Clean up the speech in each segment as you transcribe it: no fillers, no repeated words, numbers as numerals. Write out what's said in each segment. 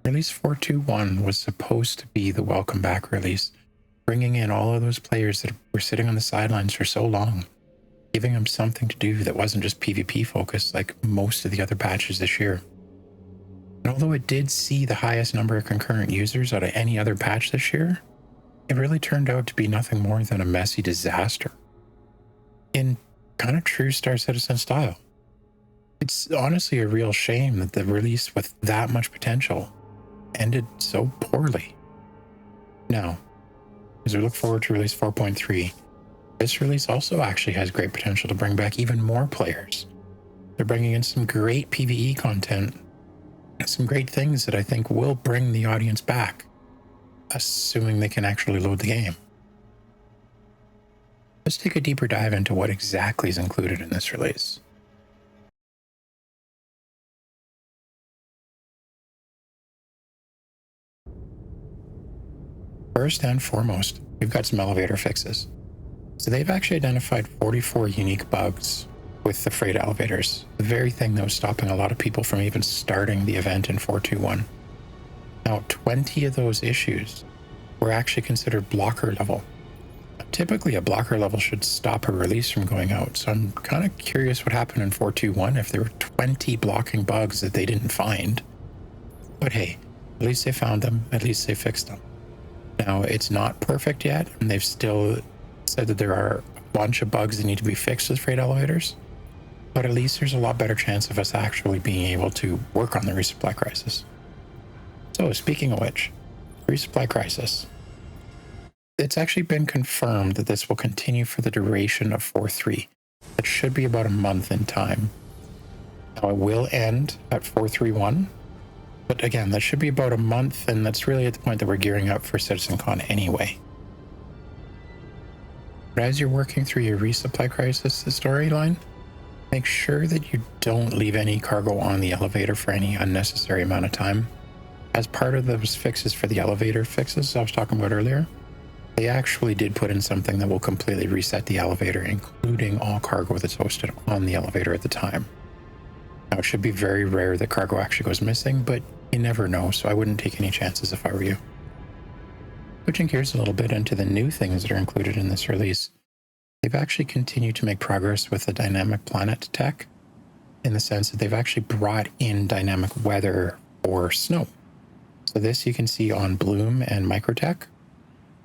Release 421 was supposed to be the welcome back release, bringing in all of those players that were sitting on the sidelines for so long, giving them something to do that wasn't just PvP focused like most of the other patches this year. And although it did see the highest number of concurrent users out of any other patch this year, it really turned out to be nothing more than a messy disaster in kind of true Star Citizen style. It's honestly a real shame that the release with that much potential ended so poorly. Now, as we look forward to release 4.3, this release also actually has great potential to bring back even more players. They're bringing in some great PvE content, some great things that I think will bring the audience back, assuming they can actually load the game. Let's take a deeper dive into what exactly is included in this release. First and foremost, we've got some elevator fixes. So they've actually identified 44 unique bugs with the freight elevators, the very thing that was stopping a lot of people from even starting the event in 421. Now, 20 of those issues were actually considered blocker level. Now, typically, a blocker level should stop a release from going out, so I'm kind of curious what happened in 421 if there were 20 blocking bugs that they didn't find. But hey, at least they found them, at least they fixed them. Now, it's not perfect yet, and they've still said that there are a bunch of bugs that need to be fixed with freight elevators, but at least there's a lot better chance of us actually being able to work on the resupply crisis. So, speaking of which, resupply crisis. It's actually been confirmed that this will continue for the duration of 4.3. It should be about a month in time. Now, it will end at 4.3.1. But again, that should be about a month, and that's really at the point that we're gearing up for CitizenCon anyway. But as you're working through your resupply crisis storyline, make sure that you don't leave any cargo on the elevator for any unnecessary amount of time. As part of those fixes for the elevator fixes I was talking about earlier, they actually did put in something that will completely reset the elevator, including all cargo that's hosted on the elevator at the time. Now, it should be very rare that cargo actually goes missing, but you never know, so I wouldn't take any chances if I were you. Switching gears a little bit into the new things that are included in this release, they've actually continued to make progress with the dynamic planet tech, in the sense that they've actually brought in dynamic weather or snow. So this you can see on Bloom and Microtech.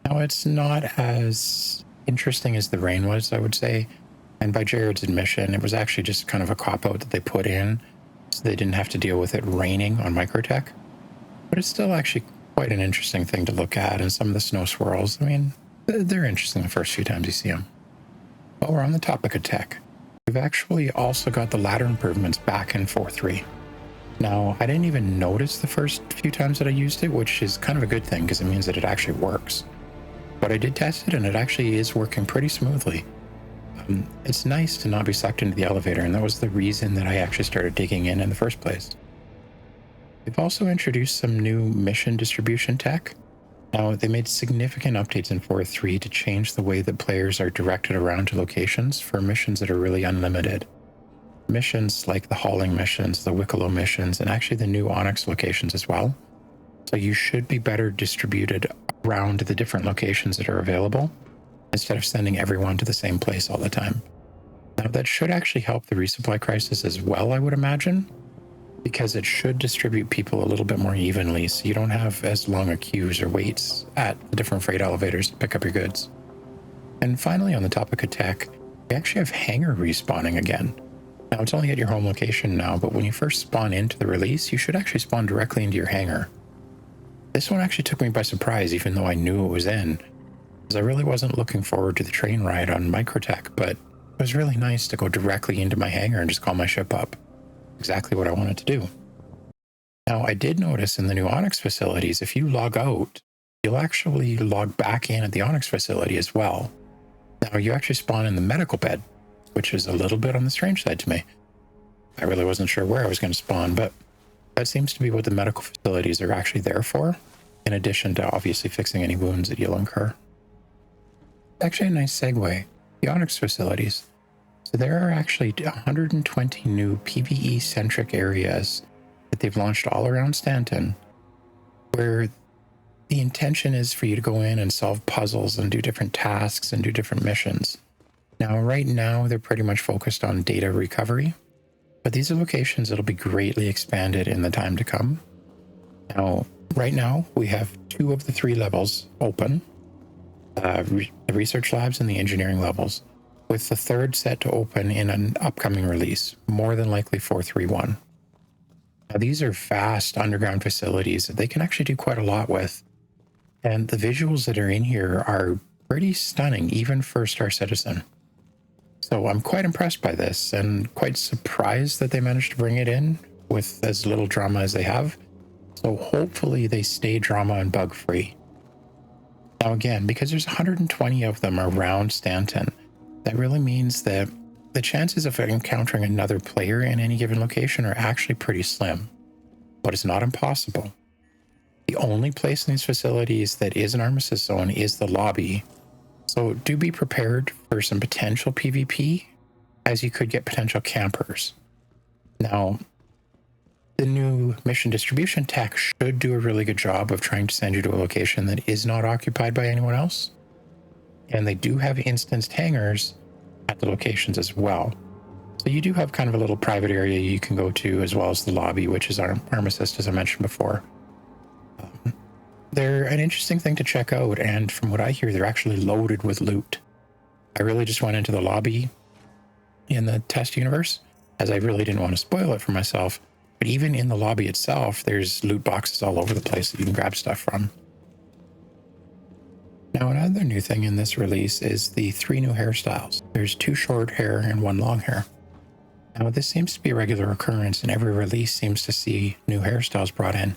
Now, it's not as interesting as the rain was, I would say. And by Jared's admission, it was actually just kind of a cop-out that they put in, so they didn't have to deal with it raining on Microtech. But it's still actually quite an interesting thing to look at, and some of the snow swirls, I mean, they're interesting the first few times you see them. While we're on the topic of tech, we've actually also got the ladder improvements back in 4.3. Now, I didn't even notice the first few times that I used it, which is kind of a good thing because it means that it actually works. But I did test it, and it actually is working pretty smoothly. It's nice to not be sucked into the elevator, and that was the reason that I actually started digging in the first place. They've also introduced some new mission distribution tech. Now, they made significant updates in 4.3 to change the way that players are directed around to locations for missions that are really unlimited. Missions like the hauling missions, the Wicklow missions, and actually the new Onyx locations as well. So you should be better distributed around the different locations that are available, instead of sending everyone to the same place all the time. Now, that should actually help the resupply crisis as well, I would imagine, because it should distribute people a little bit more evenly, so you don't have as long a queues or waits at the different freight elevators to pick up your goods. And finally, on the topic of tech, we actually have hangar respawning again. Now, it's only at your home location now, but when you first spawn into the release, you should actually spawn directly into your hangar. This one actually took me by surprise, even though I knew it was in, because I really wasn't looking forward to the train ride on Microtech, but it was really nice to go directly into my hangar and just call my ship up. Exactly what I wanted to do. Now, I did notice in the new Onyx facilities, if you log out, you'll actually log back in at the Onyx facility as well. Now, you actually spawn in the medical bed, which is a little bit on the strange side to me. I really wasn't sure where I was going to spawn, but that seems to be what the medical facilities are actually there for, in addition to obviously fixing any wounds that you'll incur. Actually, a nice segue. The Onyx facilities. So there are actually 120 new PvE-centric areas that they've launched all around Stanton where the intention is for you to go in and solve puzzles and do different tasks and do different missions. Now, right now, they're pretty much focused on data recovery, but these are locations that'll be greatly expanded in the time to come. Now, right now, we have 2 of the 3 levels open, the research labs and the engineering levels, with the 3rd set to open in an upcoming release, more than likely 431. Now, these are vast underground facilities that they can actually do quite a lot with. And the visuals that are in here are pretty stunning, even for Star Citizen. So I'm quite impressed by this and quite surprised that they managed to bring it in with as little drama as they have. So hopefully they stay drama and bug free. Now again, because there's 120 of them around Stanton, that really means that the chances of encountering another player in any given location are actually pretty slim, but it's not impossible. The only place in these facilities that is an armistice zone is the lobby, so do be prepared for some potential PvP, as you could get potential campers. Now, the new mission distribution tech should do a really good job of trying to send you to a location that is not occupied by anyone else, and they do have instanced hangars at the locations as well. So you do have kind of a little private area you can go to, as well as the lobby, which is our armistice, as I mentioned before. They're an interesting thing to check out, and from what I hear, they're actually loaded with loot. I really just went into the lobby in the test universe, as I really didn't want to spoil it for myself, but even in the lobby itself, there's loot boxes all over the place that you can grab stuff from. Now, another new thing in this release is the 3 new hairstyles. There's 2 short hair and 1 long hair. Now, this seems to be a regular occurrence, and every release seems to see new hairstyles brought in.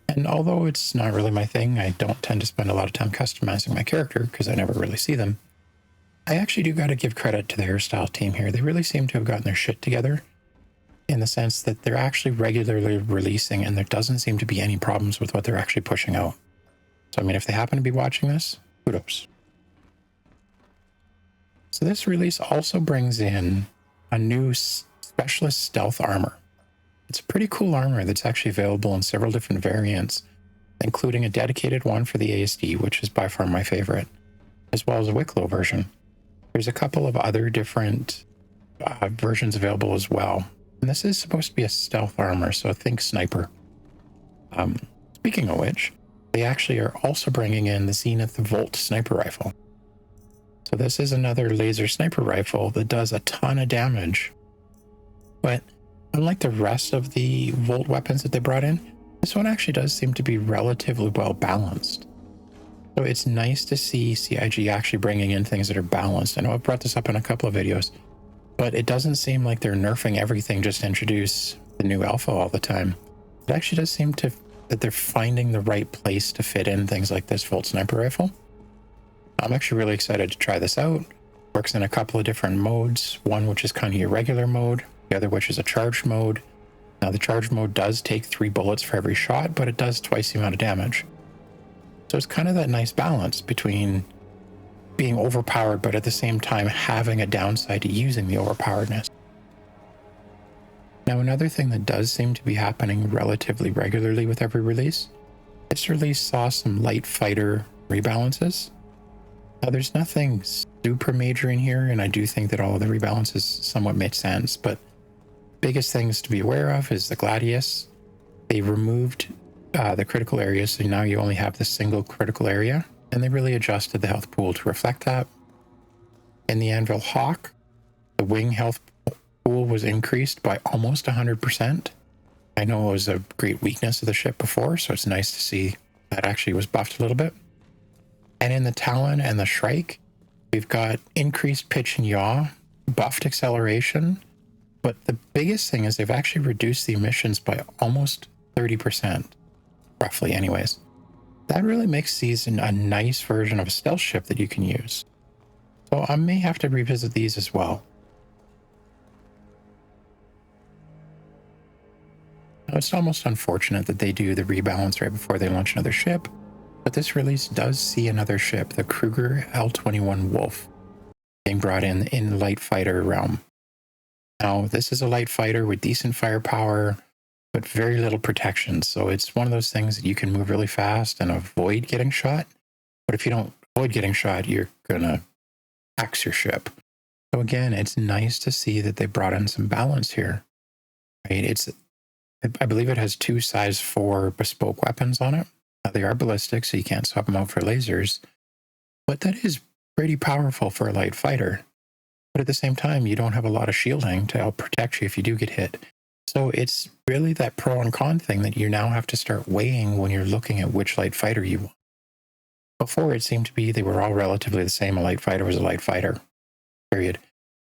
And although it's not really my thing, I don't tend to spend a lot of time customizing my character because I never really see them. I actually do got to give credit to the hairstyle team here. They really seem to have gotten their shit together, in the sense that they're actually regularly releasing and there doesn't seem to be any problems with what they're actually pushing out. So, I mean, if they happen to be watching this, kudos. So this release also brings in a new specialist stealth armor. It's a pretty cool armor that's actually available in several different variants, including a dedicated one for the ASD, which is by far my favorite, as well as a Wicklow version. There's a couple of other different versions available as well. And this is supposed to be a stealth armor, so think sniper. Speaking of which, they actually are also bringing in the Zenith Volt sniper rifle. So this is another laser sniper rifle that does a ton of damage, but unlike the rest of the Volt weapons that they brought in, this one actually does seem to be relatively well balanced. So it's nice to see CIG actually bringing in things that are balanced. I know I've brought this up in a couple of videos, but it doesn't seem like they're nerfing everything just to introduce the new alpha all the time. It actually does seem that they're finding the right place to fit in things like this Volt sniper rifle. I'm actually really excited to try this out. Works in a couple of different modes, one which is kind of your regular mode, the other which is a charged mode. Now the charged mode does take 3 bullets for every shot, but it does twice the amount of damage. So it's kind of that nice balance between being overpowered, but at the same time having a downside to using the overpoweredness. Now another thing that does seem to be happening relatively regularly with every release, this release saw some light fighter rebalances. Now there's nothing super major in here, and I do think that all of the rebalances somewhat made sense, but biggest things to be aware of is the Gladius. They removed the critical areas, so now you only have the single critical area, and they really adjusted the health pool to reflect that. In the Anvil Hawk, the wing health pool was increased by almost 100%. I know it was a great weakness of the ship before, so it's nice to see that actually was buffed a little bit. And in the Talon and the Shrike, we've got increased pitch and yaw, buffed acceleration, but the biggest thing is they've actually reduced the emissions by almost 30%, roughly anyways. That really makes these a nice version of a stealth ship that you can use. So I may have to revisit these as well. Now, it's almost unfortunate that they do the rebalance right before they launch another ship, but this release does see another ship, the Kruger L21 Wolf, being brought in light fighter realm. Now, this is a light fighter with decent firepower, but very little protection. So it's one of those things that you can move really fast and avoid getting shot. But if you don't avoid getting shot, you're going to axe your ship. So again, it's nice to see that they brought in some balance here. Right? I believe it has 2 size 4 bespoke weapons on it. Now, they are ballistic, so you can't swap them out for lasers. But that is pretty powerful for a light fighter. But at the same time, you don't have a lot of shielding to help protect you if you do get hit. So it's really that pro and con thing that you now have to start weighing when you're looking at which light fighter you want. Before, it seemed to be they were all relatively the same. A light fighter was a light fighter, period.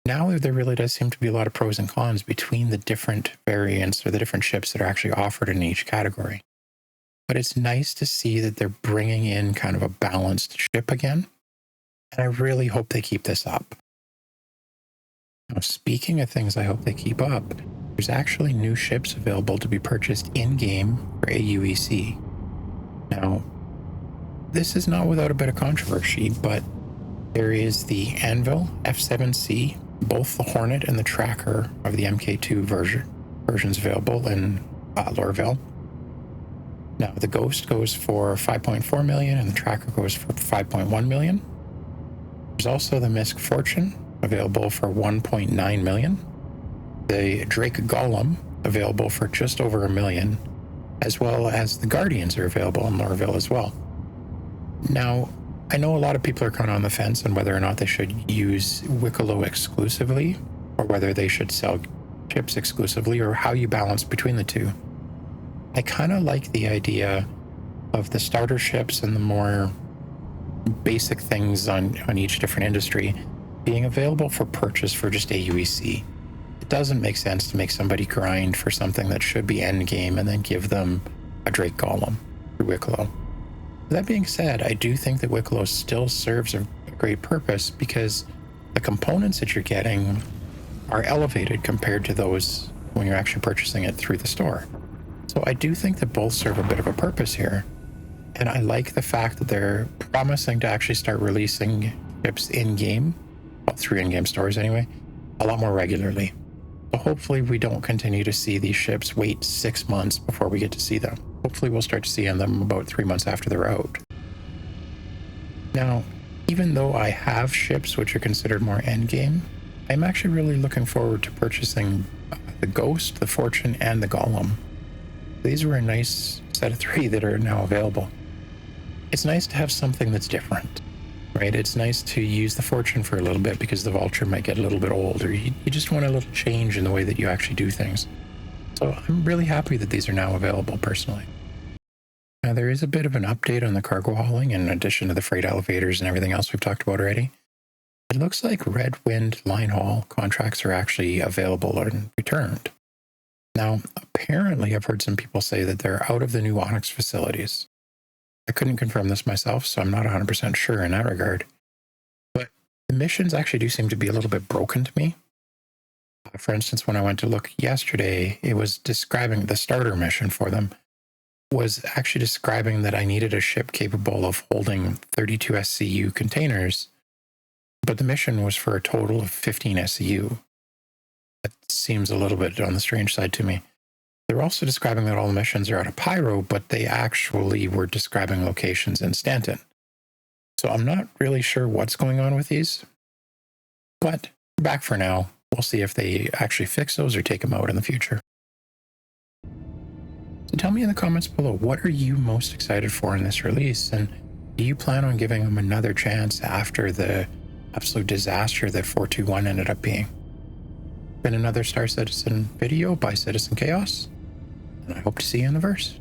Now there really does seem to be a lot of pros and cons between the different variants or the different ships that are actually offered in each category. But it's nice to see that they're bringing in kind of a balanced ship again. And I really hope they keep this up. Now, speaking of things I hope they keep up, there's actually new ships available to be purchased in-game for AUEC. Now, this is not without a bit of controversy, but there is the Anvil F7C, both the Hornet and the Tracker of the MK2 versions available in Lorville. Now, the Ghost goes for 5.4 million and the Tracker goes for 5.1 million. There's also the Misk Fortune, available for 1.9 million. The Drake Golem, available for just over $1 million, as well as the Guardians are available in Lorville as well. Now, I know a lot of people are kind of on the fence on whether or not they should use Wicklow exclusively, or whether they should sell ships exclusively, or how you balance between the two. I kind of like the idea of the starter ships and the more basic things on each different industry being available for purchase for just AUEC. It doesn't make sense to make somebody grind for something that should be end game and then give them a Drake Golem through Wicklow. That being said, I do think that Wicklow still serves a great purpose because the components that you're getting are elevated compared to those when you're actually purchasing it through the store. So I do think that both serve a bit of a purpose here. And I like the fact that they're promising to actually start releasing ships in-game, well, through in-game stores anyway, a lot more regularly. So hopefully we don't continue to see these ships wait 6 months before we get to see them. Hopefully we'll start to see them about 3 months after they're out. Now, even though I have ships which are considered more endgame, I'm actually really looking forward to purchasing the Ghost, the Fortune, and the Golem. These were a nice set of 3 that are now available. It's nice to have something that's different, right? It's nice to use the Fortune for a little bit because the Vulture might get a little bit old, or you just want a little change in the way that you actually do things. So I'm really happy that these are now available personally. Now, there is a bit of an update on the cargo hauling in addition to the freight elevators and everything else we've talked about already. It looks like Red Wind line haul contracts are actually available and returned. Now, apparently I've heard some people say that they're out of the new Onyx facilities. I couldn't confirm this myself, so I'm not 100% sure in that regard. But the missions actually do seem to be a little bit broken to me. For instance, when I went to look yesterday, it was describing the starter mission for them was actually describing that I needed a ship capable of holding 32 SCU containers, but the mission was for a total of 15 SCU. That seems a little bit on the strange side to me. They're also describing that all the missions are out of Pyro, but they actually were describing locations in Stanton. So I'm not really sure what's going on with these, but back for now. We'll see if they actually fix those or take them out in the future. So tell me in the comments below, what are you most excited for in this release? And do you plan on giving them another chance after the absolute disaster that 421 ended up being? Been another Star Citizen video by Citizen Chaos, and I hope to see you in the verse.